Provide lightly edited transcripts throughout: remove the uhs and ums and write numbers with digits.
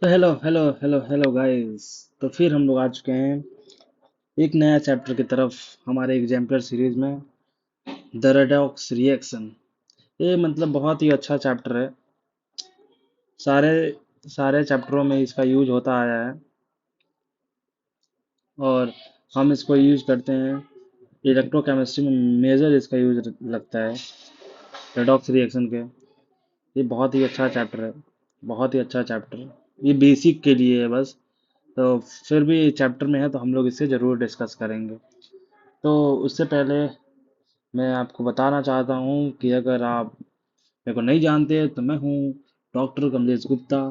तो hello hello hello hello guys. तो फिर हम लोग आ चुके हैं एक नया चैप्टर की तरफ हमारे एग्जाम्पलर सीरीज में, द रेडॉक्स रिएक्शन। ये मतलब बहुत ही अच्छा चैप्टर है। सारे सारे चैप्टरों में इसका यूज होता आया है और हम इसको यूज करते हैं इलेक्ट्रोकेमिस्ट्री में। मेजर इसका यूज लगता है रेडॉक्स रिएक्शन के। ये बहुत ही अच्छा चैप्टर है, बहुत ही अच्छा चैप्टर। ये बेसिक के लिए है बस। तो फिर भी चैप्टर में है तो हम लोग इसे ज़रूर डिस्कस करेंगे। तो उससे पहले मैं आपको बताना चाहता हूँ कि अगर आप मेरे को नहीं जानते तो मैं हूँ डॉक्टर कमलेश गुप्ता।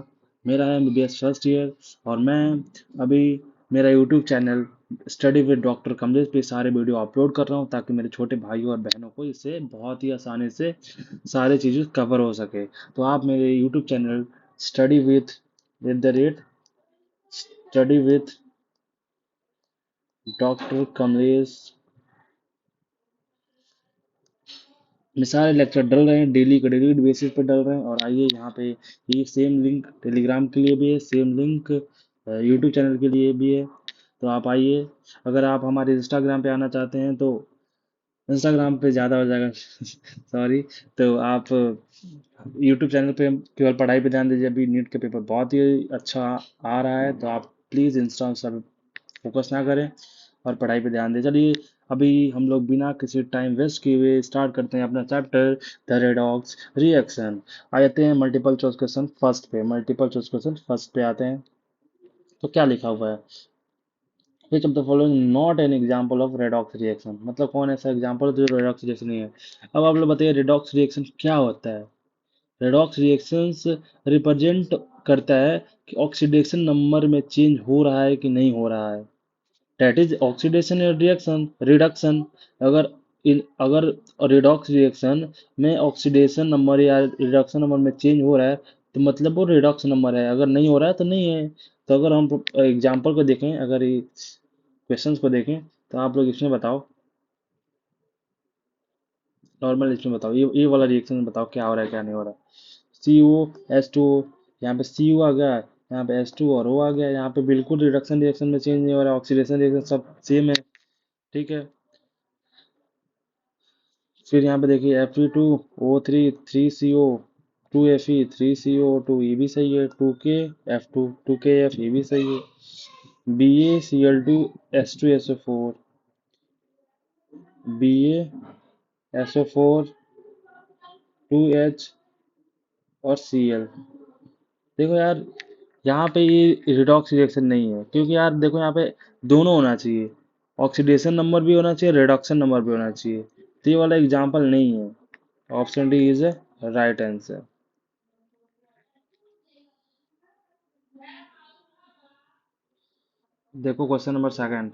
मेरा है एमबीबीएस फर्स्ट ईयर और मैं अभी मेरा YouTube channel study with doctor Kamlesh पे सारे वीडियो अपलोड कर रहा हूँ ताकि मेरे छोटे भाइयों और बहनों को इससे बहुत ही आसानी से सारी चीज़ें कवर हो सके। तो आप मेरे YouTube channel study with the rate study with doctor Kamlesh में सारे लेक्चर डल रहे हैं, डेली का डेली बेसिस पे डल रहे हैं। और आइए यहाँ पे ये सेम लिंक टेलीग्राम के लिए भी है, सेम लिंक यूट्यूब चैनल के लिए भी है। तो आप आइए। अगर आप हमारे इंस्टाग्राम पे आना चाहते हैं तो इंस्टाग्राम पे ज़्यादा हो जाएगा सॉरी। तो आप यूट्यूब चैनल पे केवल पढ़ाई पे ध्यान दीजिए। अभी नीट का पेपर बहुत ही अच्छा आ रहा है तो आप प्लीज़ इंस्टा सब फोकस ना करें और पढ़ाई पे ध्यान दें। चलिए अभी हम लोग बिना किसी टाइम वेस्ट किए हुए स्टार्ट करते हैं अपना चैप्टर द रेडॉक्स रिएक्शन। आ जाते हैं मल्टीपल चॉइस क्वेश्चन फर्स्ट पे। मल्टीपल चॉइस क्वेश्चन फर्स्ट पे आते हैं। तो क्या लिखा हुआ है? विच of the following not an example of redox reaction. मतलब कौन ऐसा एग्जाम्पल जो रेडॉक्स रिएक्शन नहीं है। अब आप लोग बताइए रेडॉक्स रिएक्शन क्या होता है। रेडॉक्स रिएक्शंस रिप्रेजेंट करता है कि ऑक्सीडेशन नंबर में चेंज हो रहा है कि नहीं हो रहा है। डेट इज ऑक्सीडेशन या रिएक्शन रिडक्शन। अगर अगर रिडॉक्स रिएक्शन में ऑक्सीडेशन नंबर या रिडक्शन नंबर में चेंज हो रहा है तो मतलब वो रिडॉक्स नंबर है। अगर नहीं हो रहा है तो नहीं है। तो अगर हम एग्जाम्पल को देखें, अगर ये क्वेश्चंस को देखें तो आप लोग इसमें बताओ, नॉर्मल इसमें बताओ, ये वाला रिएक्शन बताओ क्या हो रहा है क्या नहीं हो रहा है। सी ओ एस टू ओ, यहाँ पे सी ओ आ गया, यहाँ पे एस टू और ओ आ गया। यहाँ पे बिल्कुल रिडक्शन रिएक्शन में चेंज नहीं हो रहा है, ऑक्सीडेशन रिएक्शन सब सेम है। ठीक है। फिर यहाँ पे देखिए Fe2O3 3CO 2Fe 3CO2 ये भी सही है। 2K F2 ये भी सही है। BaCl2S2SO4 BaSO4 2H और Cl। देखो यार, यहाँ पे ये रिडॉक्स रिएक्शन नहीं है क्योंकि यार देखो यहाँ पे दोनों होना चाहिए। ऑक्सीडेशन नंबर भी होना चाहिए, रिडक्शन नंबर भी होना चाहिए। तो ये वाला एग्जाम्पल नहीं है। Option D is right answer. देखो क्वेश्चन नंबर सेकंड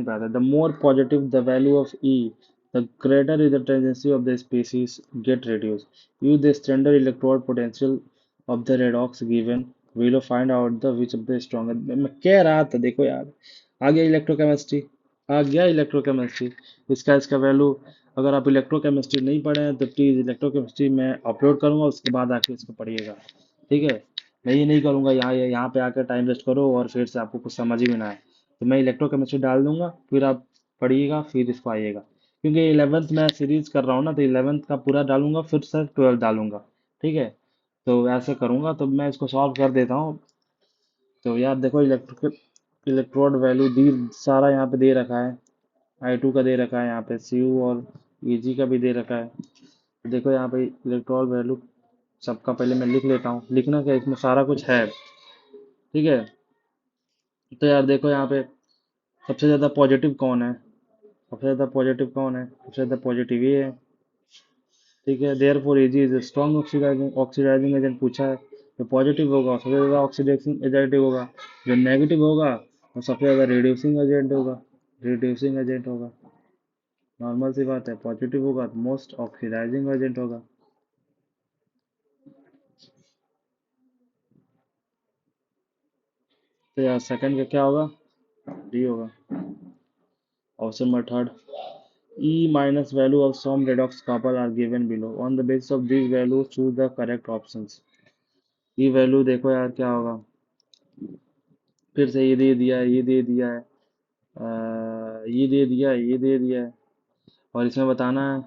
पे आता है the more positive the value of E the greater is the tendency of the species get reduce use the standard electrode potential of the redox given will find out the which of the stronger. मैं कह रहा था देखो यार, आ गया electrochemistry, आ गया electrochemistry. इसका value, अगर आप इलेक्ट्रोकेमिस्ट्री नहीं पढ़े हैं तो प्लीज़ इलेक्ट्रोकेमिस्ट्री में अपलोड करूंगा, उसके बाद आके इसको पढ़िएगा। ठीक है। मैं ये नहीं करूंगा यहाँ पे आकर टाइम वेस्ट करो और फिर से आपको कुछ समझ ही में ना आए। तो मैं इलेक्ट्रोकेमिस्ट्री डाल दूंगा, फिर आप पढ़िएगा, फिर इसको आइएगा। क्योंकि 11th मैं सीरीज कर रहा हूँ ना, तो 11th का पूरा डालूंगा फिर सर 12th डालूंगा। ठीक है। तो ऐसे करूंगा तो मैं इसको सॉल्व कर देता हूँ। तो यार देखो इलेक्ट्रोड वैल्यू डी सारा यहाँ पे दे रखा है। I2 का दे रखा है, यहाँ पे CU और EG का भी दे रखा है। तो देखो यहाँ पे इलेक्ट्रोड वैल्यू सबका पहले मैं लिख लेता हूँ। लिखना क्या, इसमें सारा कुछ है। ठीक है। तो यार देखो यहाँ पे सबसे ज़्यादा पॉजिटिव कौन है, सबसे ज़्यादा पॉजिटिव कौन है, सबसे ज़्यादा पॉजिटिव ये है। ठीक है। Therefore A G is strong oxidising agent पूछा है। जो पॉजिटिव होगा वो सबसे ज़्यादा ऑक्सीडाइजिंग एजेंट होगा। जो नेगेटिव होगा वो सबसे ज़्यादा रिड्यूसिंग एजेंट होगा। रिड्यूसिंग एजेंट होगा। नॉर्मल सी बात है, पॉजिटिव होगा तो मोस्ट ऑक्सीडाइजिंग एजेंट होगा। तो यार सेकंड का क्या होगा? डी होगा। Option number third, E minus value of some redox couple are given below. On the basis of these values, choose the correct options. E value देखो यार क्या होगा। फिर से ये दे दिया है, ये दे दिया है, ये दे दिया है, ये दे दिया है, और इसमें बताना है।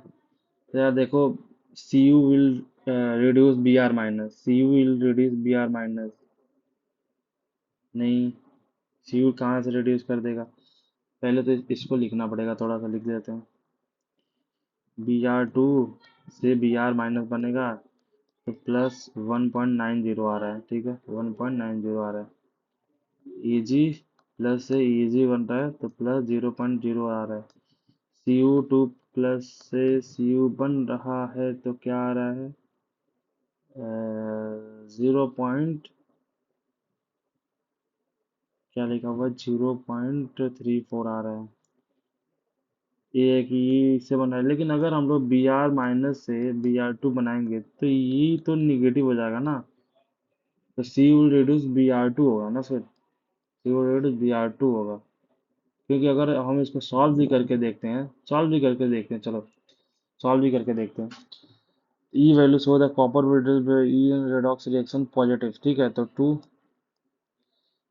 तो यार देखो, C U will reduce B R minus, C U will reduce B R minus. नहीं, सी यू कहाँ से रिड्यूस कर देगा? पहले तो इसको लिखना पड़ेगा, थोड़ा सा लिख देते हैं। बी आर टू से बी आर माइनस बनेगा, तो प्लस 1.90 आ रहा है, ठीक है, 1.90 आ रहा है। ईजी प्लस से ईजी बन रहा है, तो प्लस 0.0 आ रहा है। सी यू टू प्लस से सी यू बन रहा है, तो क्या आ रहा है? 0. क्या लिखा हुआ? 0.34 आ रहा है। ये है कि ये इससे बन रहा है, लेकिन अगर हम लोग बी आर माइनस से बी आर टू बनाएंगे तो ये तो निगेटिव हो जाएगा ना। तो C will reduce B R two होगा ना फिर, C will reduce B R two होगा। क्योंकि अगर हम इसको सॉल्व भी करके देखते हैं, सॉल्व भी करके देखते हैं, चलो सॉल्व भी करके देखते हैं। E value show the copper E redox reaction positive, ठीक है, तो 2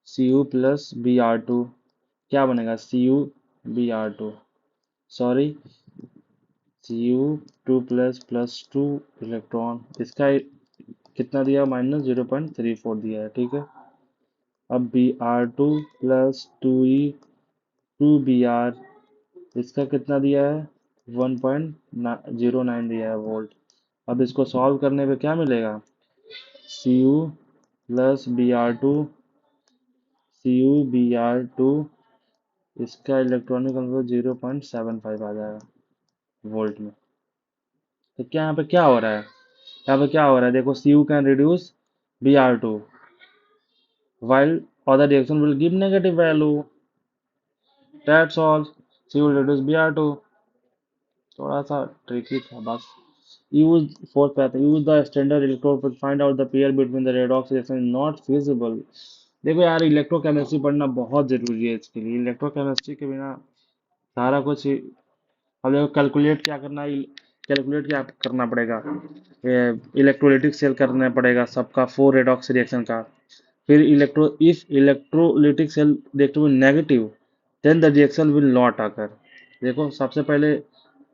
C U plus B R two क्या बनेगा? C U B R two, sorry, C U two plus plus two electron, इसका कितना दिया? -0.34 दिया है, ठीक है। अब B R two plus two E two B R, इसका कितना दिया है? 1.09 दिया है वोल्ट। अब इसको सॉल्व करने पे क्या मिलेगा? C U plus B R two, C U B R two, इसका इलेक्ट्रॉनिक कंफर्ट 0.75 आ जाएगा वोल्ट में। तो क्या यहाँ पे क्या हो रहा है? यहाँ पे क्या हो रहा है? देखो, C U can reduce B R two while other reaction will give negative value. That's all. C U reduce B R two, थोड़ा सा ट्रिकी था बस। use fourth path, use the standard electrode to find out the pair between the redox reaction is not feasible। देखो यार, electrochemistry पढ़ना बहुत जरूरी है इसके लिए। इलेक्ट्रोकेमिस्ट्री के बिना सारा कुछ अब देखो, कैलकुलेट क्या करना है, कैलकुलेट क्या करना पड़ेगा? इलेक्ट्रोलिटिक सेल करना पड़ेगा सबका, 4 रेडॉक्स रिएक्शन का। फिर if electrolytic cell reactive negative, then the reaction will not occur. देखो, सबसे पहले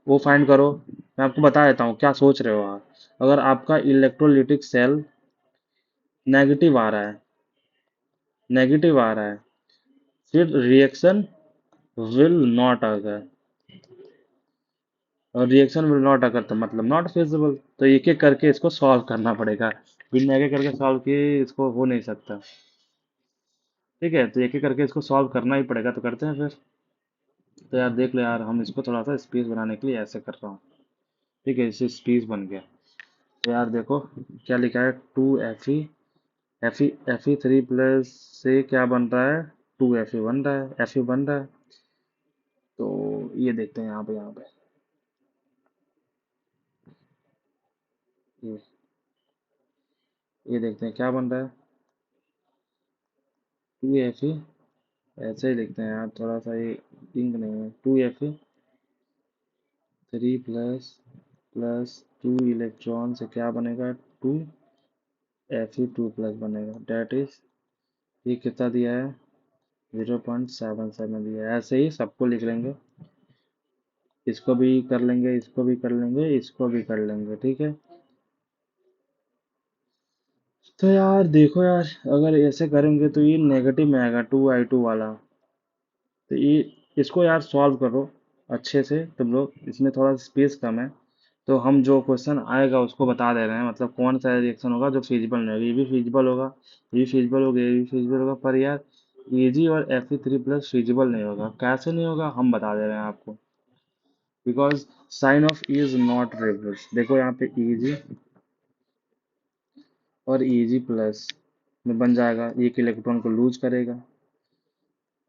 वो फाइंड करो। मैं आपको बता देता हूँ क्या सोच रहे हो आप। अगर आपका इलेक्ट्रोलिटिक सेल नेगेटिव आ रहा है, नेगेटिव आ रहा है, फिर रिएक्शन विल नॉट अकर, और रिएक्शन विल नॉट अकर तो मतलब नॉट फिजिबल। तो एक एक करके इसको सॉल्व करना पड़ेगा, बिना एक एक करके सॉल्व किए इसको हो नहीं सकता। ठीक है, तो एक एक करके इसको सॉल्व करना ही पड़ेगा, तो करते हैं फिर। तो यार देख लो यार, हम इसको थोड़ा सा स्पेस बनाने के लिए ऐसे कर रहा हूँ। ठीक है, इससे स्पेस बन गया। तो यार देखो क्या लिखा है, 2 Fe, Fe3 प्लस से क्या बन रहा है? 2 Fe बन रहा है, Fe बन रहा है। तो ये देखते हैं यहाँ पे ये ये देखते हैं क्या बन रहा है। 2 Fe, ऐसे ही लिखते हैं यार, थोड़ा सा ये इंक नहीं है। 2 Fe 3 प्लस प्लस 2 इलेक्ट्रॉन से क्या बनेगा? 2 Fe2 प्लस बनेगा, डेट इज, ये कितना दिया है? 0.77 दिया है। ऐसे ही सबको लिख लेंगे, इसको भी कर लेंगे, इसको भी कर लेंगे, इसको भी कर लेंगे, ठीक है। तो यार देखो यार, अगर ऐसे करेंगे तो ये नेगेटिव में आएगा 2i2 वाला। तो ये इसको यार सॉल्व करो अच्छे से तुम लोग, इसमें थोड़ा स्पेस कम है। तो हम जो क्वेश्चन आएगा उसको बता दे रहे हैं, मतलब कौन सा रिएक्शन होगा जो फिजिबल नहीं होगा। ये भी फिजिबल होगा, ये भी फिजिबल होगा, ये भी फिजिबल होगा, पर यार एजी और Fe3 प्लस फिजिबल नहीं होगा। कैसे नहीं होगा हम बता दे रहे हैं आपको, because sign of E is not reverse. देखो यहाँ पे Eg और Eg प्लस में बन जाएगा, एक इलेक्ट्रॉन को लूज करेगा।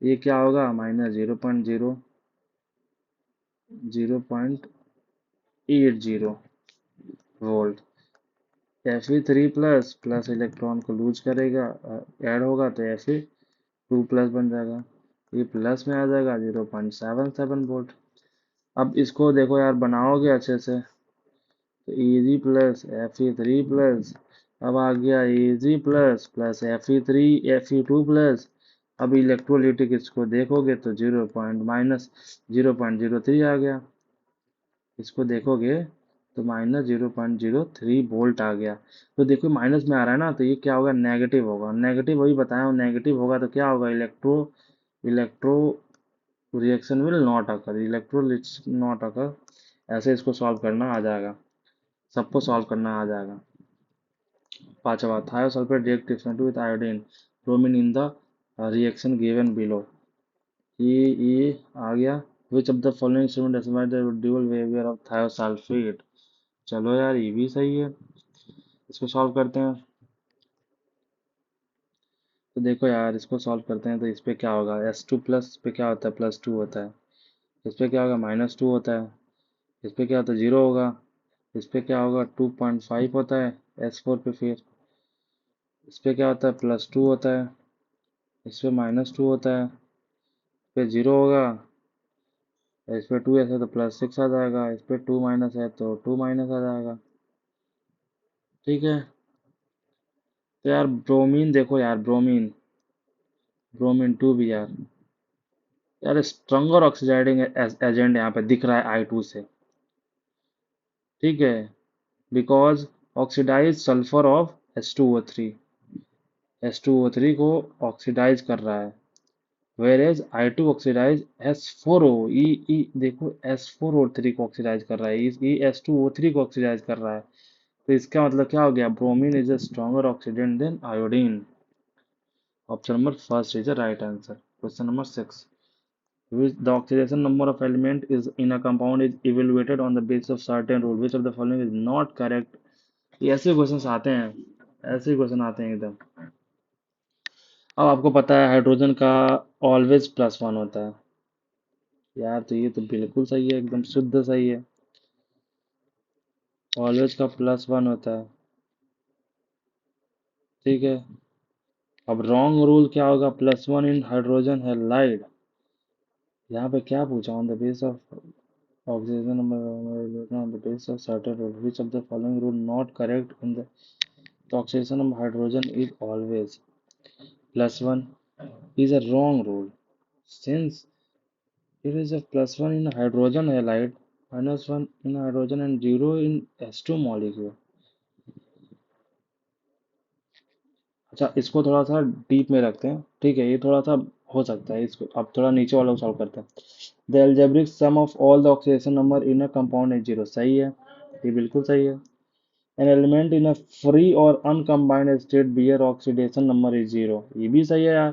ये क्या होगा? -0.080 volt. Fe3 plus plus electron को लूज करेगा, ऐड होगा तो Fe2 प्लस बन जाएगा। ये प्लस में आ जाएगा 0.77 वोल्ट। अब इसको देखो यार, बनाओगे अच्छे से, तो Eg प्लस Fe3 प्लस अब आ गया Ag plus plus Fe2 plus. अब इलेक्ट्रोलिटिक इसको देखोगे तो 0.03 आ गया। इसको देखोगे तो -0.03 वोल्ट आ गया। तो देखो माइनस में आ रहा है ना, तो ये क्या होगा, नेगेटिव होगा। नेगेटिव वही बताया हूँ, नेगेटिव होगा तो क्या होगा, electro electro reaction will not occur, not occur. ऐसे इसको सॉल्व करना आ जाएगा, सबको सॉल्व करना आ जाएगा। पांचवा, thiosulphate react differently with iodine bromine in the reaction given below। ये आ गया। which of the following statement describes the dual behavior of thiosulfate। चलो यार ये भी सही है, इसको सॉल्व करते हैं। तो देखो यार इसको सॉल्व करते हैं, तो इस पे क्या होगा, S2 प्लस पे क्या होता है, +2 होता है। इस पे क्या होगा, -2 होता है। इस पे क्या होता है, 0 होगा। इस पे क्या होगा, 2.5 होता है S4 पे। फिर इस पे क्या होता है, +2 होता है। इस पे -2 होता है। इस पे 0 होगा। इस पे 2 ऐसे तो +6 आ जाएगा। इस पे 2 माइनस है तो 2 माइनस आ जाएगा। ठीक है। तो यार ब्रोमीन देखो यार, ब्रोमीन ब्रोमीन 2 भी यार, स्ट्रॉन्गर ऑक्सीडाइजिंग एजेंट यहाँ पे दिख रहा है I2 से। ठीक है, because oxidise sulphur of H2O3 को ऑक्सीडाइज कर रहा है। वेरेज I2 ऑक्सीडाइज S4O, ई देखो S4O3 को ऑक्सीडाइज कर रहा है, ये H2O3 को ऑक्सीडाइज कर रहा है। तो इसका मतलब क्या हो गया, bromine is a stronger oxidant than iodine. Option number first is the right answer. Question number 6, which the oxidation number of element is in a compound is evaluated on the basis of certain rule, which of the following is not correct। ये ऐसे question आते हैं, ऐसे question आते हैं एकदम। अब आपको पता है हाइड्रोजन का ऑलवेज +1 होता है यार, तो ये तो बिल्कुल सही है, एकदम शुद्ध सही है। ऑलवेज का +1 होता है। ठीक है। अब रॉन्ग रूल क्या होगा, +1 इन हाइड्रोजन हैलाइड। यहाँ पे क्या पूछा, on the base of oxygen number on the base of certain rule, which of the following rule not correct in the. तो oxidation of hydrogen is always +1 is a wrong rule, since it is a +1 in hydrogen halide, -1 in hydrogen and 0 in H2 molecule। अच्छा, इसको थोड़ा सा deep में रखते हैं। ठीक है, ये थोड़ा सा हो सकता है, इसको अब थोड़ा नीचे वाला को सॉल्व करते हैं। The algebraic sum of all the oxidation number in a compound is 0। सही है, ये बिल्कुल सही है। An element in a free और uncombined state bear oxidation number is 0। ये भी सही है यार।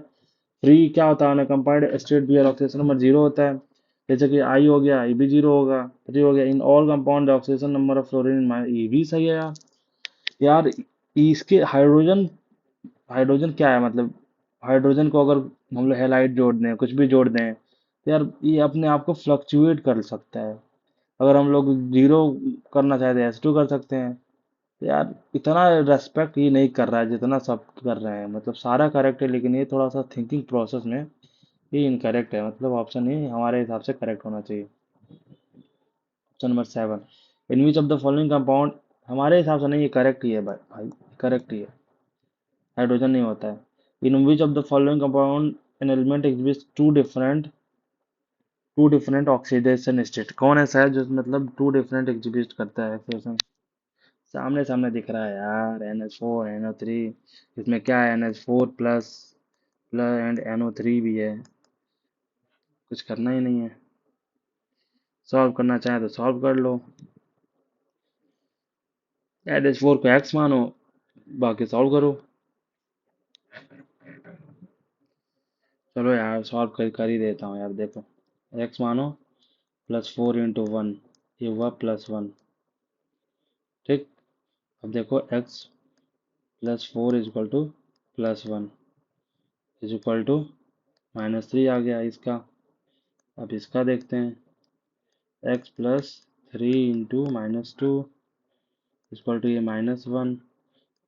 फ्री क्या होता है, अनकम्बाइंड स्टेट बियर ऑक्सीडेशन नंबर 0 होता है। जैसे कि आई हो गया, ये भी 0 होगा। 3 हो गया, in all compound oxidation number of fluorine, ये भी सही है यार। यार इसके हाइड्रोजन, हाइड्रोजन क्या है मतलब, हाइड्रोजन को अगर हम लोग हेलाइड जोड़ दें, कुछ भी जोड़ दें, तो यार ये अपने आप को फ्लक्चुएट कर सकता है। अगर हम लोग 0 करना चाहते हैं, S2 कर सकते हैं। तो यार इतना रेस्पेक्ट ये नहीं कर रहा है जितना सब कर रहे हैं, मतलब सारा करेक्ट है, लेकिन ये थोड़ा सा थिंकिंग प्रोसेस में ये इनकरेक्ट है, मतलब ऑप्शन ये हमारे हिसाब से करेक्ट होना चाहिए। Option number 7, in which of the following compound, हमारे हिसाब से नहीं, ये करेक्ट ही है भाई भाई, करेक्ट ही है। हाइड्रोजन नहीं होता है। In which of the following compound an element exist two different oxidation state. कौन ऐसा है जो मतलब टू डिफरेंट एग्जिबिट करता है फिर से? सामने सामने दिख रहा है यार, NH4 NO3। इसमें क्या है, NH4 plus plus and NO3 भी है। कुछ करना ही नहीं है, सॉल्व करना चाहे तो सॉल्व कर लो। NH4 को एक्स मानो, बाकी सॉल्व करो। चलो यार सॉल्व कर ही देता हूँ यार, देखो एक्स मानो, +4 × 1, ये हुआ +1। ठीक। अब देखो x +4 +1 -3 आ गया इसका। अब इसका देखते हैं, x +3 × -2 ये -1,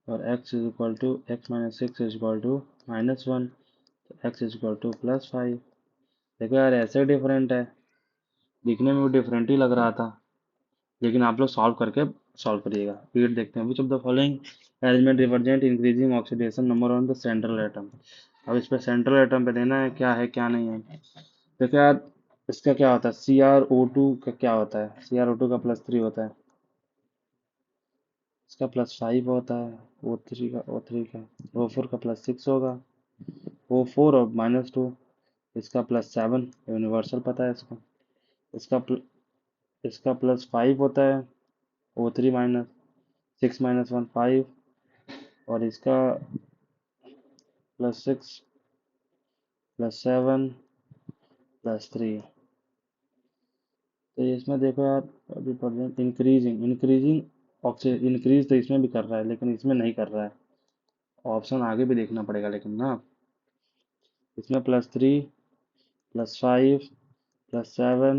और x−6 x +5। देखो यार ऐसे डिफरेंट है, दिखने में भी डिफरेंट ही लग रहा था, लेकिन आप लोग सॉल्व करके सॉल्व करिएगा। 8 देखते हैं, विच of the following arrangement represent increasing oxidation number on the central atom. अब इस पे सेंट्रल एटम पे देना है क्या है क्या नहीं है। देखो यार, इसका क्या होता है, CrO2 का क्या होता है, CrO2 का +3 होता है, इसका +5 होता है, O3 का O4 का +6 होगा, O4 और -2, इसका +7 यूनिवर्सल पता है इसको, इसका इसका +5 होता है, O3 -6 -1 5, और इसका +6 +7 +3। तो इसमें देखो यार, अभी इंक्रीजिंग इंक्रीजिंग ऑक्सीजन इंक्रीज तो इसमें भी कर रहा है लेकिन इसमें नहीं कर रहा है। ऑप्शन आगे भी देखना पड़ेगा लेकिन ना, इसमें +3 +5 +7,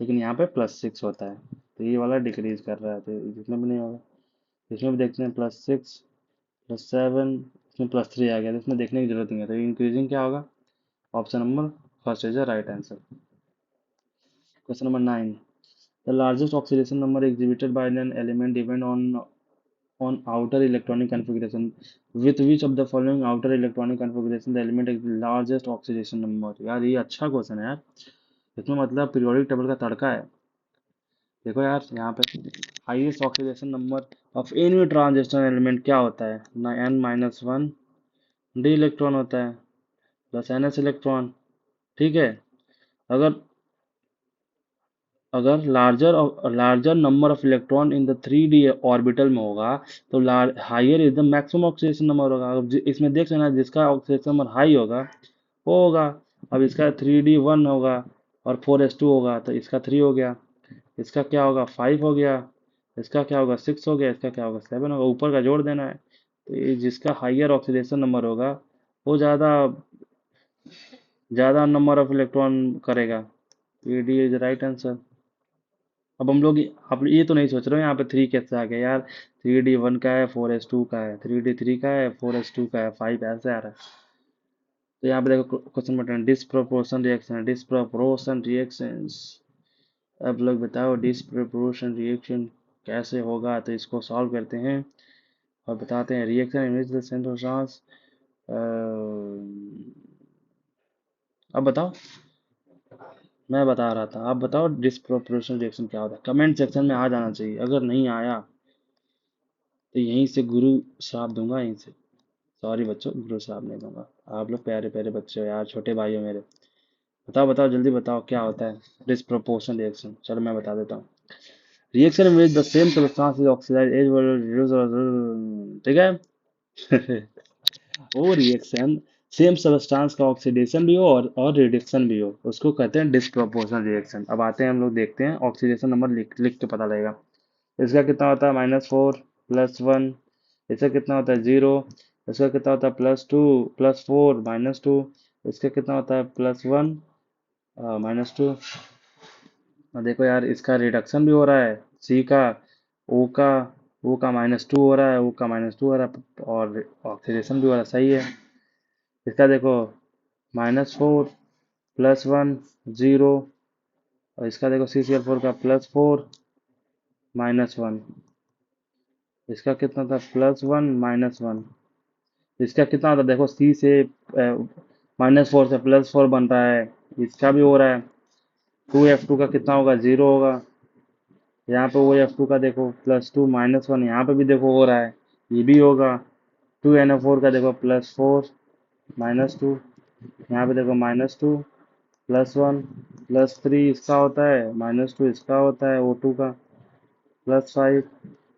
लेकिन यहाँ पे +6 होता है, तो ये वाला डिक्रीज कर रहा है, तो इसमें भी नहीं होगा। इसमें भी देखते हैं, +6 +7, इसमें +3 आ गया, तो इसमें देखने की जरूरत नहीं है, तो इंक्रीजिंग क्या होगा, option number first is the right answer. Question number 9, the largest oxidation number exhibited by an element depend on outer electronic configuration. With which of the following outer electronic configuration the element is the largest oxidation number? यार ये अच्छा question है यार, इसमें मतलब periodic table का तड़का है। देखो यार यहाँ पे highest oxidation number of any transition element क्या होता है ना, N-1 डी इलेक्ट्रॉन होता है प्लस NS इलेक्ट्रॉन। ठीक है, अगर अगर larger number of electron in the 3D orbital में होगा तो higher is the maximum oxidation number होगा। अब इसमें देख लेना, जिसका ऑक्सीडेशन नंबर हाई होगा वो होगा। अब इसका 3D 1 होगा और 4s2 होगा, तो इसका 3 हो गया, इसका क्या होगा 5 हो गया, इसका क्या होगा 6 हो गया, इसका क्या होगा 7 होगा, ऊपर का जोड़ देना है। तो ये जिसका हाइयर ऑक्सीडेशन नंबर होगा वो ज़्यादा ज़्यादा नंबर ऑफ इलेक्ट्रॉन करेगा। ये डी इज राइट आंसर। अब हम लोग आप ये तो नहीं सोच रहे हो यहाँ पे 3 कैसे आ गया यार, 3D 1 का है, 4s2 का है, 3D 3 का है, 4s2 का है, 5 ऐसे आ रहा है। तो यहाँ पे देखो question number 10, disproportion reaction, disproportion reactions. अब लोग बताओ डिसप्रोपोर्शन रिएक्शन कैसे होगा, तो इसको सॉल्व करते हैं और बताते हैं। Reaction in which the central charge, अब बताओ, मैं बता रहा था, आप बताओ डिसप्रोपोर्शन रिएक्शन क्या होता है। कमेंट सेक्शन में आ जाना चाहिए, अगर नहीं आया तो यहीं से गुरु श्राप दूंगा, यहीं से। सॉरी बच्चों, गुरु श्राप नहीं दूंगा, आप लोग प्यारे प्यारे बच्चे हो यार, छोटे भाई हो मेरे। बताओ बताओ जल्दी बताओ क्या होता है डिसप्रोपोर्शन रिएक्शन। चलो मैं बता देता हूँ। रिएक्शन में the same substance is oxidise as well reduce, ठीक है। वो रिएक्शन सेम सब्सटेंस का ऑक्सीडेशन भी हो और रिडक्शन भी हो, उसको कहते हैं डिसप्रोपोर्शनल रिएक्शन। अब आते हैं हम लोग देखते हैं, ऑक्सीडेशन नंबर लिख लिख के पता लगेगा। इसका कितना होता है -4 +1, इसका कितना होता है 0, इसका कितना होता है +2 +4 -2, इसका कितना होता है +1 -2। और देखो यार, इसका रिडक्शन भी हो रहा है, सी का, ओ का ओ का -2 हो रहा है, ओ का -2 हो रहा है, और ऑक्सीडेशन भी हो रहा है, सही है। इसका देखो -4 +1 0, और इसका देखो CCl4 का +4 -1, इसका कितना था +1 -1, इसका कितना होता है देखो, सी से -4 से +4 बन रहा है, इसका भी हो रहा है। 2F2 का कितना होगा 0 होगा, यहाँ पे वो F2 का देखो +2 -1, यहाँ पे भी देखो हो रहा है, ये भी होगा। 2NO4 का देखो +4 -2, यहाँ पे देखो -2 +1 +3 इसका होता है, -2 इसका होता है O2 का, +5।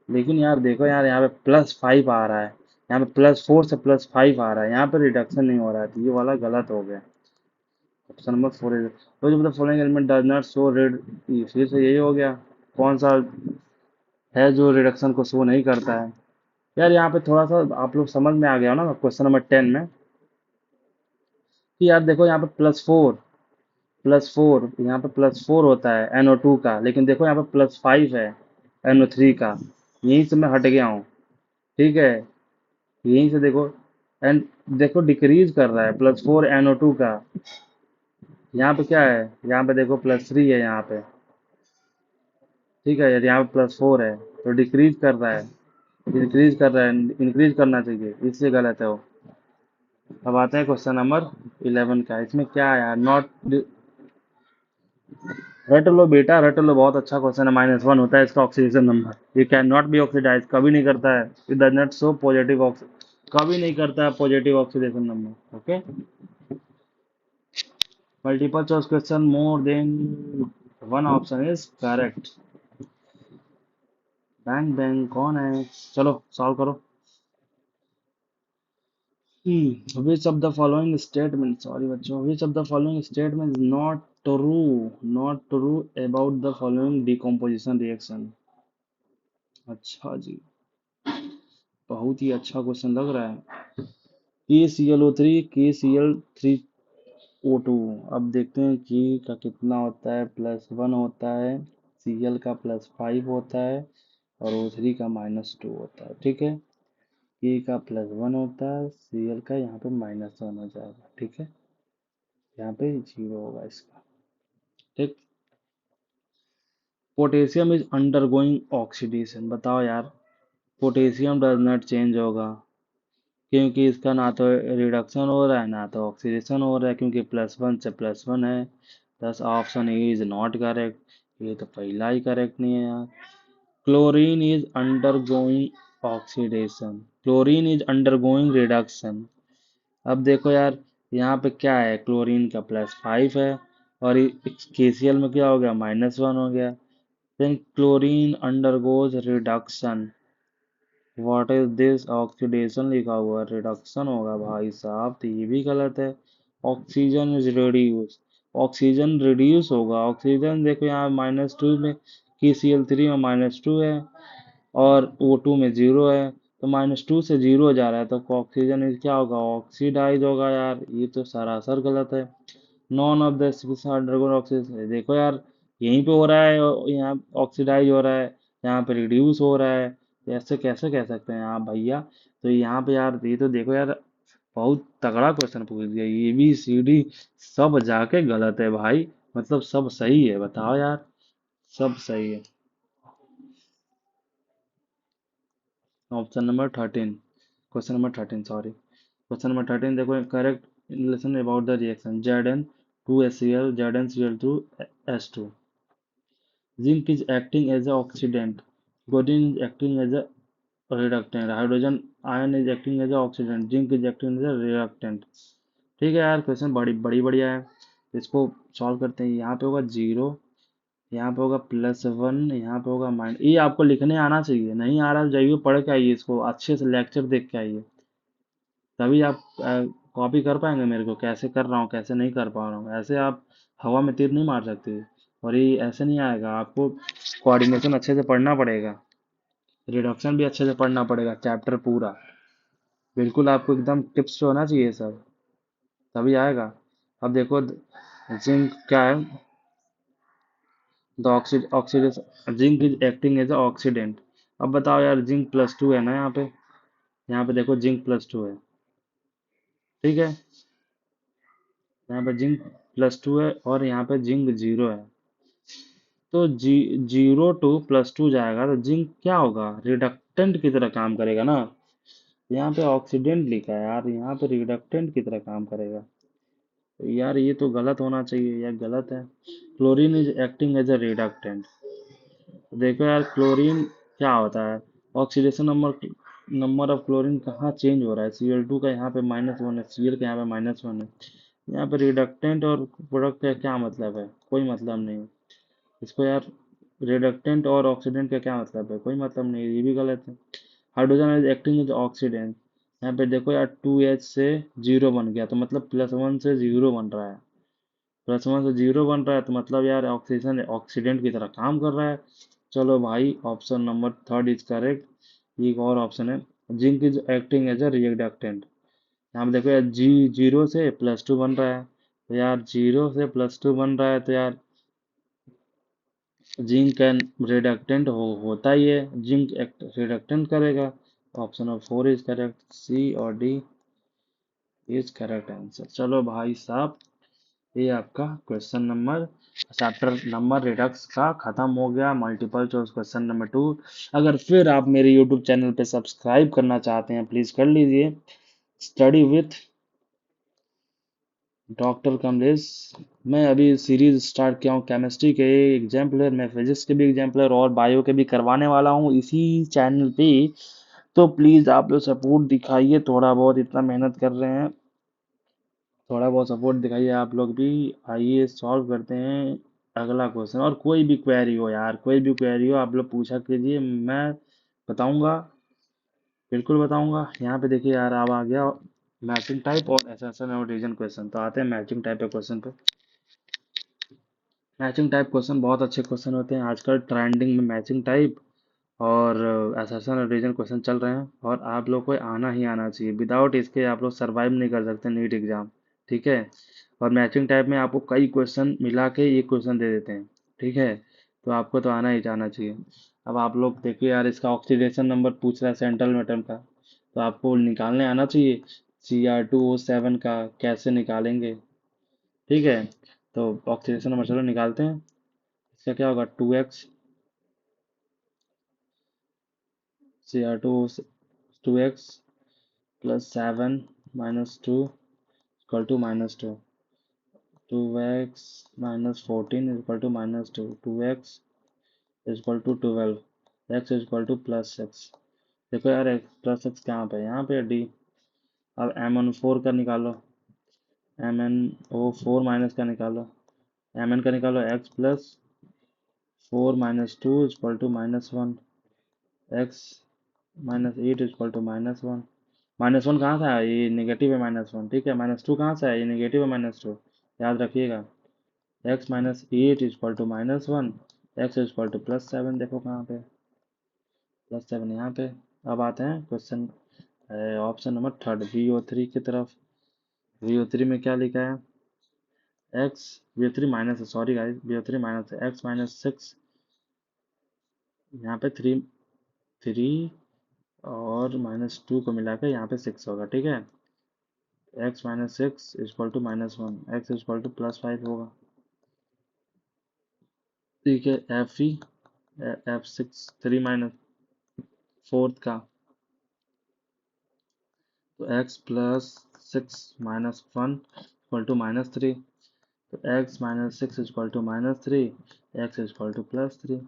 लेकिन यार देखो यार, यहाँ पे +5 आ रहा है, यहाँ पे +4 से +5 आ रहा है, यहाँ पे रिडक्शन नहीं हो रहा है, तो ये वाला गलत हो गया। ऑप्शन नंबर 4 है, तो जो मतलब following element does not show red, फिर से यही हो गया। कौन सा है जो रिडक्शन को शो नहीं करता है। यार यहाँ पे थोड़ा सा आप लोग समझ में आ गया हो ना क्वेश्चन नंबर 10 में, कि यार देखो यहाँ पे +4 यहाँ पे +4 होता है NO2 का, लेकिन देखो यहाँ पे +5 है NO3 का, यहीं से मैं हट गया हूँ। ठीक है, यहीं से देखो, एंड देखो डिक्रीज कर रहा है +4 NO2 का, यहाँ पे क्या है, यहाँ पे देखो +3 है यहाँ पे। ठीक है, यहाँ पे +4 है, तो डिक्रीज कर रहा है, इंक्रीज कर रहा है, इंक्रीज करना चाहिए, इसलिए गलत है वो। अब आते हैं क्वेश्चन नंबर 11 का। इसमें क्या है यार, नॉट, रट लो बेटा रट लो, बहुत अच्छा क्वेश्चन है। -1 होता है इसका ऑक्सीडेशन नंबर। ये कैन नॉट बी ऑक्सीडाइज, कभी नहीं करता है। It does not show positive कभी नहीं करता है positive oxidation number. Okay, multiple choice question more than one option is correct. Bang bang कौन है, चलो सॉल्व करो। Which of the following statement, sorry बच्चों, which of the following statement is not true about the following decomposition reaction। अच्छा जी, बहुत ही अच्छा question लग रहा है। KClO3 KCl3O2। अब देखते हैं की का कितना होता है, +1 होता है, Cl का +5 होता है, और O3 का -2 होता है। ठीक है, K का +1 होता है, Cl का यहाँ पे -1 हो जाएगा। ठीक है, यहाँ पे 0 होगा इसका। ठीक, पोटेशियम इज अंडरगोइंग ऑक्सीडेशन। बताओ यार, पोटेशियम डज नॉट चेंज होगा, क्योंकि इसका ना तो रिडक्शन हो रहा है ना तो ऑक्सीडेशन हो रहा है, क्योंकि +1 से +1 है। दस ऑप्शन इज नॉट करेक्ट। ये तो पहला ही करेक्ट नहीं है यार। Chlorine is undergoing oxidation, chlorine is undergoing reduction. अब देखो यार, यहाँ पे क्या है, क्लोरीन का +5 है, और KCl में क्या हो गया, -1 हो गया। Then chlorine undergoes reduction। What is this? Oxidation लिखा हुआ है, रिडक्शन होगा भाई साहब, तो ये भी गलत है। Oxygen is reduce, oxygen reduce होगा। ऑक्सीजन देखो यहाँ -2 में, KCl3 में -2 है, और O2 में 0 है, तो -2 से 0 जा रहा है, तो ऑक्सीजन इज क्या होगा, ऑक्सीडाइज होगा यार। ये तो सरासर गलत है। None of the undergone oxidation, देखो यार, यहीं पे हो रहा है, और यहाँ ऑक्सीडाइज हो रहा है, यहाँ पे रिड्यूस हो रहा है, तो ऐसे कैसे कह सकते हैं आप भैया। तो यहाँ पे यार, ये तो देखो यार, बहुत तगड़ा क्वेश्चन पूछ दिया। ABCD सब जाके गलत है भाई, मतलब सब सही है, बताओ यार, सब सही है। Option number 13, question number 13, sorry, question number 13 देखो, correct lesson about the reaction Zn2HCl ZnCl2 S2। Zinc is acting as an oxidant. Chlorine is acting as a reductant. Hydrogen ion is acting as an oxidant. Zinc is acting as a reductant। ठीक है यार, question बड़ी बड़ी बढ़िया है। इसको solve करते हैं। यहाँ पे होगा 0, यहाँ पे होगा +1, यहाँ पे होगा माइनस। ये आपको लिखने आना चाहिए, नहीं आ रहा तो जाइए पढ़ के आइए, इसको अच्छे से लेक्चर देख के आइए, तभी आप कॉपी कर पाएंगे मेरे को, कैसे कर रहा हूँ कैसे नहीं कर पा रहा हूँ। ऐसे आप हवा में तीर नहीं मार सकते, और ये ऐसे नहीं आएगा। आपको कोऑर्डिनेशन अच्छे से पढ़ना पड़ेगा, रिडक्शन भी अच्छे से पढ़ना पड़ेगा, चैप्टर पूरा। बिल्कुल आपको एकदम टिप्स होना चाहिए सब, तभी आएगा। अब देखो, जिंक क्या है, the oxidation, zinc is acting as a oxidant. अब बताओ यार, जिंक +2 है ना यहाँ पे देखो जिंक +2 है। ठीक है, यहाँ पे जिंक +2 है, और यहाँ पे जिंक 0 है, तो 0 to +2 जाएगा, तो जिंक क्या होगा, रिडक्टेंट की तरह काम करेगा ना। यहाँ पे ऑक्सीडेंट लिखा है यार, यहाँ पे रिडक्टेंट की तरह काम करेगा। तो यार ये तो गलत होना चाहिए, यार गलत है। Chlorine is acting as a reductant. देखो यार, क्लोरीन क्या होता है, oxidation number, number of chlorine कहाँ चेंज हो रहा है। Cl2 का यहाँ पे -1 है, Cl का यहाँ पे -1 है। यहाँ पे रिडक्टेंट और प्रोडक्ट का क्या मतलब है, कोई मतलब नहीं। इसको यार, रिडक्टेंट और ऑक्सीडेंट का क्या मतलब है, कोई मतलब नहीं, ये भी गलत है। Hydrogen is acting is oxidant, यहाँ पे देखो यार 2H से 0 बन गया, तो मतलब +1 से 0 बन रहा है, +1 से 0 बन रहा है, तो मतलब यार ऑक्सीजन ऑक्सीडेंट की तरह काम कर रहा है। चलो भाई, ऑप्शन नंबर 3 इज करेक्ट। एक और ऑप्शन है, zinc is acting as a reductant. यहाँ पे देखो यार, जी 0 से +2 बन रहा है, तो यार 0 से +2 बन रहा है, तो यार जिंक कैन रिडक्टेंट होता ही है, जिंक रिडक्टेंट करेगा। Option number 4 is correct, C और D इज करेक्ट आंसर। चलो भाई साहब, ये आपका question number chapter number Redux का खत्म हो गया, मल्टीपल चॉइस क्वेश्चन नंबर 2। अगर फिर आप मेरे यूट्यूब चैनल पे सब्सक्राइब करना चाहते हैं प्लीज कर लीजिए। Study with doctor Kamlesh. मैं अभी सीरीज स्टार्ट किया हूँ केमिस्ट्री के एग्जाम्पलर, मैं फिजिक्स के भी एग्जाम्पलर और बायो के भी करवाने वाला हूँ इसी चैनल पे। तो प्लीज आप लोग सपोर्ट दिखाइए, थोड़ा बहुत इतना मेहनत कर रहे हैं, थोड़ा बहुत सपोर्ट दिखाइए आप लोग भी। आइए सॉल्व करते हैं अगला क्वेश्चन। और कोई भी क्वेरी हो यार, कोई भी क्वेरी हो आप लोग पूछा कीजिए, मैं बताऊंगा, बिल्कुल बताऊंगा। यहाँ पे देखिए यार, अब आ गया मैचिंग टाइप और एसेशन और रीजन क्वेश्चन। तो आते हैं मैचिंग टाइप के क्वेश्चन पे। मैचिंग टाइप क्वेश्चन बहुत अच्छे क्वेश्चन होते हैं आजकल ट्रेंडिंग में, मैचिंग टाइप और एसेशन और रीजन क्वेश्चन चल रहे हैं, और आप लोग को आना ही आना चाहिए। विदाउट इसके आप लोग सरवाइव नहीं कर सकते नीट एग्जाम, ठीक है। और मैचिंग टाइप में आपको कई क्वेश्चन मिला के एक क्वेश्चन दे देते हैं, ठीक है। तो आपको तो आना ही जाना चाहिए। अब आप लोग देखिए यार, इसका ऑक्सीडेशन नंबर पूछ रहा है सेंट्रल मेटल का, तो आपको निकालने आना चाहिए। Cr2O7 का कैसे निकालेंगे, ठीक है। तो ऑक्सीडेशन नंबर चलो निकालते हैं। इसका क्या होगा, 2x, Cr2 2x +7 - 2 = -2, 2x -14 = -2, 2x = 12, x = +6। देखो यार, +6 कहाँ पे है, यहाँ पे डी। अब MnO4 का निकालो, MnO4 माइनस का निकालो, Mn का निकालो, x +4 - 2 = -1, x -8 = -1। -1 कहाँ से आया, ये नेगेटिव है -1, ठीक है। -2 कहाँ से आया, ये नेगेटिव है -2, याद रखिएगा। x -8 = -1, x = +7, देखो कहाँ पे, +7 यहाँ पे। अब आते हैं question option number third, VO3 की तरफ। VO3 में क्या लिखा है, x, VO3 माइनस है, सॉरी गाइस, VO3 माइनस है, x -6, यहाँ पे 3 और -2 को मिला के यहाँ पे 6 होगा, ठीक है। x -6 = -1, x = +5 होगा, ठीक है। F6 3 माइनस फोर्थ का, तो x +6 - 1 = -3, तो x -6 = -3, x = +3।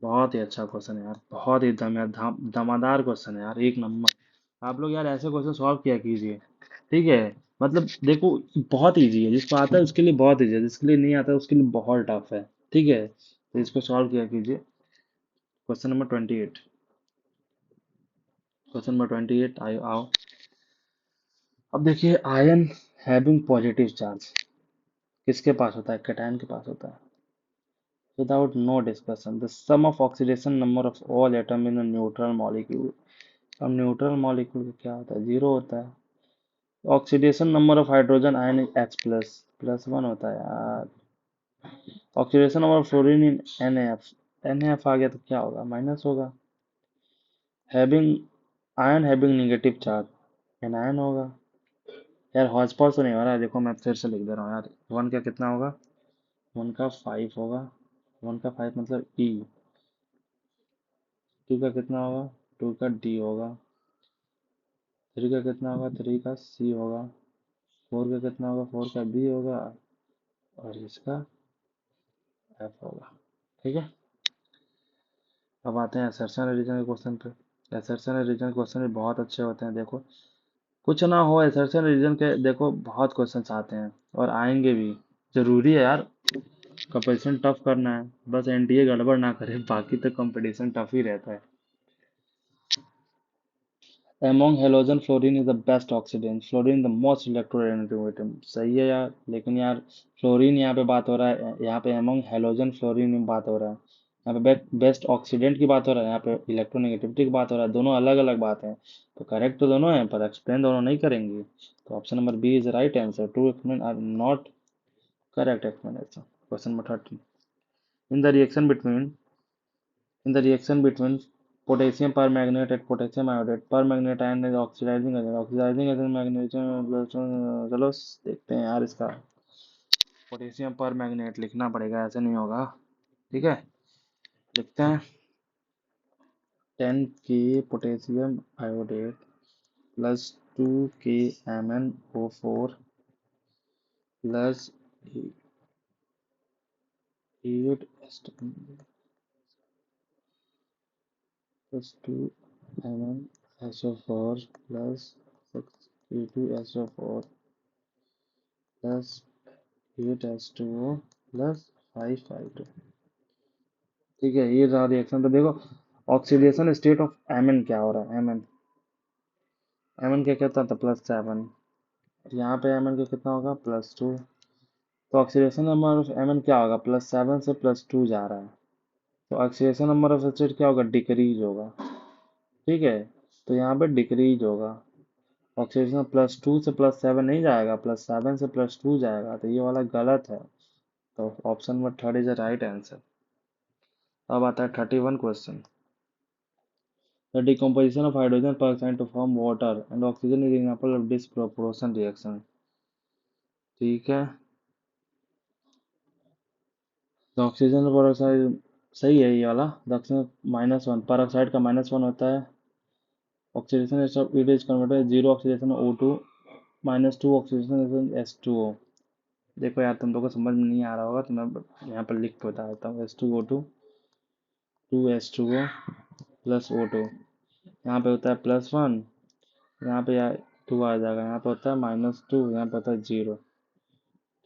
बहुत ही अच्छा क्वेश्चन है यार, बहुत ही दमादार क्वेश्चन है यार, एक नंबर। आप लोग यार ऐसे क्वेश्चन सॉल्व किया कीजिए, ठीक है। मतलब देखो, बहुत इजी है, जिसको आता है उसके लिए बहुत इजी है, जिसके लिए नहीं आता है उसके लिए बहुत टफ है, ठीक है। तो इसको सॉल्व किया कीजिए। क्वेश्चन नंबर 28, क्वेश्चन नंबर 28 आओ। अब देखिए, आयन हैविंग पॉजिटिव चार्ज किसके पास होता है, कैटायन के पास होता है। Without no discussion, the sum of oxidation number of all atom in neutral molecule. अब न्यूट्रल मॉलिक्यूल का क्या होता है, जीरो होता है। Oxidation number of hydrogen ion H+ +1 होता है यार। Oxidation number of fluorine in NaF आ गया तो क्या होगा, माइनस होगा। Having ion having negative charge anion होगा। यार हॉज पॉज तो नहीं हो रहा है, देखो मैं फिर से लिख दे रहा हूँ यार। 1 का कितना होगा, 1 का 5 होगा, 1 का 5 मतलब E। 2 का कितना होगा, 2 का D होगा। 3 का कितना होगा, 3 का C होगा। 4 का कितना होगा, 4 का B होगा। और इसका F होगा, ठीक है। अब आते हैं असर्शन रीजन के क्वेश्चन पे। असर्शन रीजन क्वेश्चन भी बहुत अच्छे होते हैं, देखो कुछ ना हो असर्शन रीजन के, देखो बहुत क्वेश्चंस आते हैं और आएंगे भी, जरूरी है यार। कंपटीशन टफ करना है, बस एनटीए गड़बड़ ना करे, बाकी तो कंपटीशन टफ ही रहता है। Among halogen, fluorine is the best oxidant. Fluorine the most electronegative atom. सही है यार, लेकिन यार फ्लोरीन यहाँ पे बात हो रहा है, यहाँ पे among halogen फ्लोरीन में बात हो रहा है। यहाँ पे बेस्ट ऑक्सीडेंट की बात हो रहा है, यहाँ पे इलेक्ट्रोनेगेटिविटी की बात हो रहा है, दोनों अलग अलग बात है। तो करेक्ट तो दोनों है, पर एक्सप्लेन दोनों नहीं करेंगे। तो option number B is right answer, to explain are not correct explanation. Question number 13, in the reaction between in the reaction between potassium permanganate at potassium iodate permanganate ion is oxidising agent magnesium. चलो देखते हैं यार इसका। Potassium पर magnet लिखना पड़ेगा, ऐसे नहीं होगा। ठीक है, लिखते हैं 10 के पोटेशियम आयोडेट प्लस 2 के MnO4 plus 8 plus 2 MnSO4 plus 6K2SO4 plus 8H2O plus 5 I2। ठीक है, ये रहा रिएक्शन। तो देखो ऑक्सीडेशन स्टेट ऑफ Mn क्या हो रहा है। Mn क्या कहता था, +7। यहाँ पे Mn का कितना होगा, +2। तो ऑक्सीडेशन नंबर ऑफ Mn क्या होगा, +7 से +2 जा रहा है। तो ऑक्सीडेशन नंबर ऑफ स्टेट क्या होगा, डिक्रीज होगा। ठीक है, तो यहाँ पे डिक्रीज होगा। ऑक्सीडेशन +2 से +7 नहीं जाएगा, +7 से +2 जाएगा। तो ये वाला गलत है। तो option number third is the right answer. अब आता है 31 question. The decomposition of hydrogen peroxide to form water and oxygen is example of disproportion reaction. ठीक है, तो ऑक्सीजन peroxide सही है ये वाला। द ऑक्सीजन -1 peroxide का -1 होता है। Oxidation of it is converted 0 oxidation O2 -2 oxidation H2O। देखो यार, तुम लोग को समझ में नहीं आ रहा होगा तो मैं यहाँ पर लिख के बता देता हूँ। H2O2 2H2O plus O2। यहाँ पे होता है +1, यहाँ पे 2 आ जाएगा, यहाँ पे होता है -2, यहाँ पे होता है 0।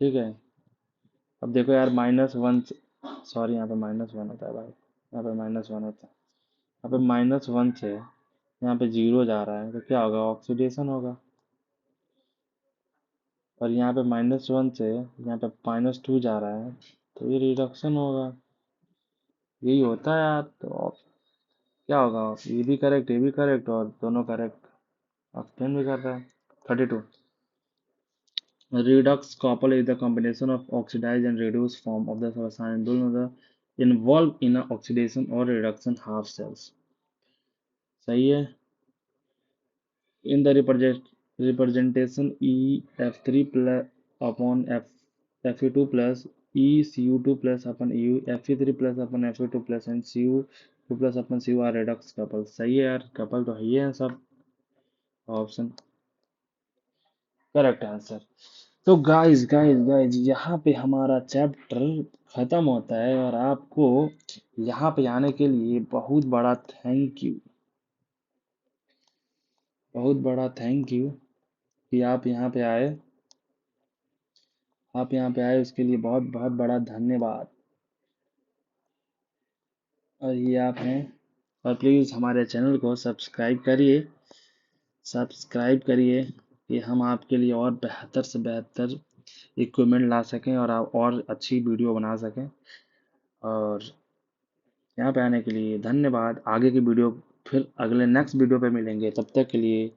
ठीक है, अब देखो यार -1, सॉरी यहाँ पे -1 होता है भाई, यहाँ पे -1 होता है। यहाँ पे -1 से यहाँ पे 0 जा रहा है, तो क्या होगा, ऑक्सीडेशन होगा। और यहाँ पे -1 से यहाँ पे -2 जा रहा है, तो ये रिडक्शन होगा। यही होता है यार। तो क्या होगा, ये भी करेक्ट, ये भी करेक्ट, और दोनों करेक्ट। ऑप्शन भी कर रहा है। 32। Redox couple is the combination of oxidized and reduced form of the rसायन दोनों involved in a oxidation or reduction half cells। सही है। In the representation EF3 plus upon Fe2 plus ECU2 plus upon EU Fe3 plus upon Fe2 plus and Cu2 plus upon Cu are redox couple। सही है यार, couple तो है ही है सब। Option correct answer. तो गाइस गाइस गाइस, यहाँ पे हमारा चैप्टर खत्म होता है, और आपको यहाँ पे आने के लिए बहुत बड़ा थैंक यू, बहुत बड़ा थैंक यू कि आप यहाँ पे आए। आप यहाँ पे आए उसके लिए बहुत बहुत बड़ा धन्यवाद। और ये आप हैं। और प्लीज़ हमारे चैनल को सब्सक्राइब करिए, सब्सक्राइब करिए कि हम आपके लिए और बेहतर से बेहतर इक्विपमेंट ला सकें और आप और अच्छी वीडियो बना सकें। और यहाँ पे आने के लिए धन्यवाद। आगे की वीडियो फिर अगले नेक्स्ट वीडियो पे मिलेंगे, तब तक के लिए